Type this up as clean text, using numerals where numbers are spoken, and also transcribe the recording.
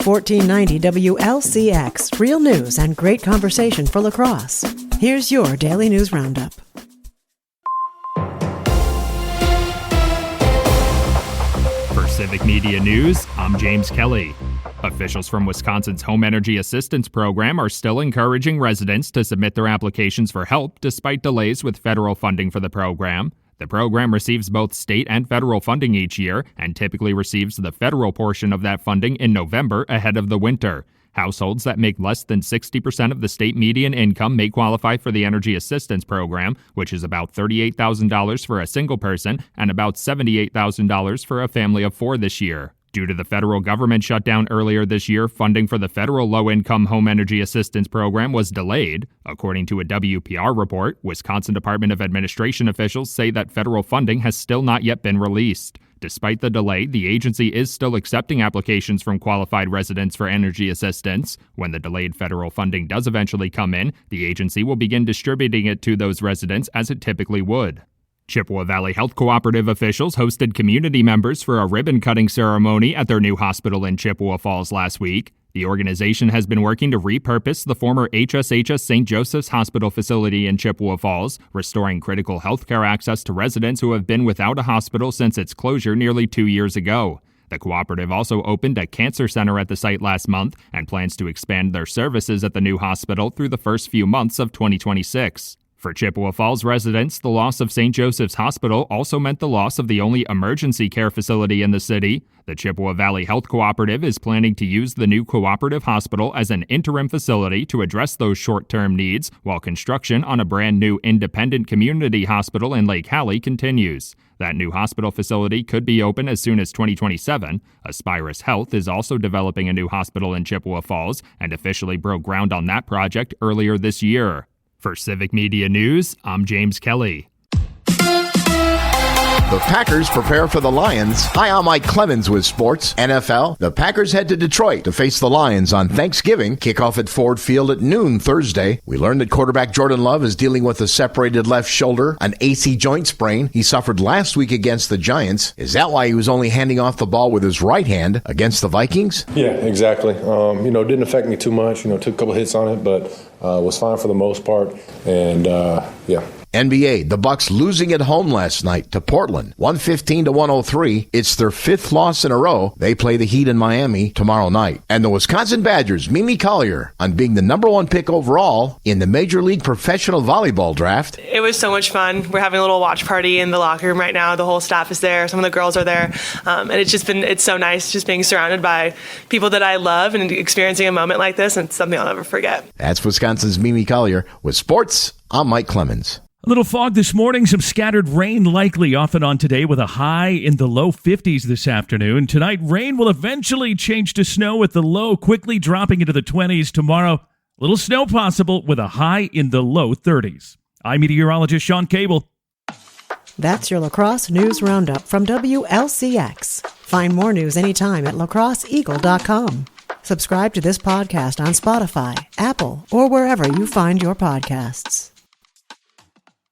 1490 WLCX, real news and great conversation for La Crosse. Here's your Daily News Roundup. For Civic Media News, I'm James Kelly. Officials from Wisconsin's Home Energy Assistance Program are still encouraging residents to submit their applications for help despite delays with federal funding for the program. The program receives both state and federal funding each year and typically receives the federal portion of that funding in November ahead of the winter. Households that make less than 60% of the state median income may qualify for the Energy Assistance Program, which is about $38,000 for a single person and about $78,000 for a family of four this year. Due to the federal government shutdown earlier this year, funding for the federal low-income home energy assistance program was delayed. According to a WPR report, Wisconsin Department of Administration officials say that federal funding has still not yet been released. Despite the delay, the agency is still accepting applications from qualified residents for energy assistance. When the delayed federal funding does eventually come in, the agency will begin distributing it to those residents as it typically would. Chippewa Valley Health Cooperative officials hosted community members for a ribbon-cutting ceremony at their new hospital in Chippewa Falls last week. The organization has been working to repurpose the former HSHS St. Joseph's Hospital facility in Chippewa Falls, restoring critical healthcare access to residents who have been without a hospital since its closure nearly 2 years ago. The cooperative also opened a cancer center at the site last month and plans to expand their services at the new hospital through the first few months of 2026. For Chippewa Falls residents, the loss of St. Joseph's Hospital also meant the loss of the only emergency care facility in the city. The Chippewa Valley Health Cooperative is planning to use the new cooperative hospital as an interim facility to address those short-term needs, while construction on a brand new independent community hospital in Lake Hallie continues. That new hospital facility could be open as soon as 2027. Aspirus Health is also developing a new hospital in Chippewa Falls and officially broke ground on that project earlier this year. For Civic Media News, I'm James Kelly. The Packers prepare for the Lions. Hi, I'm Mike Clemens with Sports. NFL, the Packers head to Detroit to face the Lions on Thanksgiving. Kickoff at Ford Field at noon Thursday. We learned that quarterback Jordan Love is dealing with a separated left shoulder, an AC joint sprain he suffered last week against the Giants. Is that why he was only handing off the ball with his right hand against the Vikings? Yeah, exactly. Didn't affect me too much. Took a couple hits on it, but was fine for the most part. And, NBA, the Bucks losing at home last night to Portland, 115-103. It's their fifth loss in a row. They play the Heat in Miami tomorrow night. And the Wisconsin Badgers, Mimi Collier, on being the number one pick overall in the Major League Professional Volleyball Draft. It was so much fun. We're having a little watch party in the locker room right now. The whole staff is there. Some of the girls are there. And it's so nice just being surrounded by people that I love and experiencing a moment like this. And it's something I'll never forget. That's Wisconsin's Mimi Collier. With sports, I'm Mike Clemens. A little fog this morning, some scattered rain likely off and on today with a high in the low 50s this afternoon. Tonight, rain will eventually change to snow with the low quickly dropping into the 20s. Tomorrow, a little snow possible with a high in the low 30s. I'm meteorologist Sean Cable. That's your La Crosse News Roundup from WLCX. Find more news anytime at lacrosseeagle.com. Subscribe to this podcast on Spotify, Apple, or wherever you find your podcasts.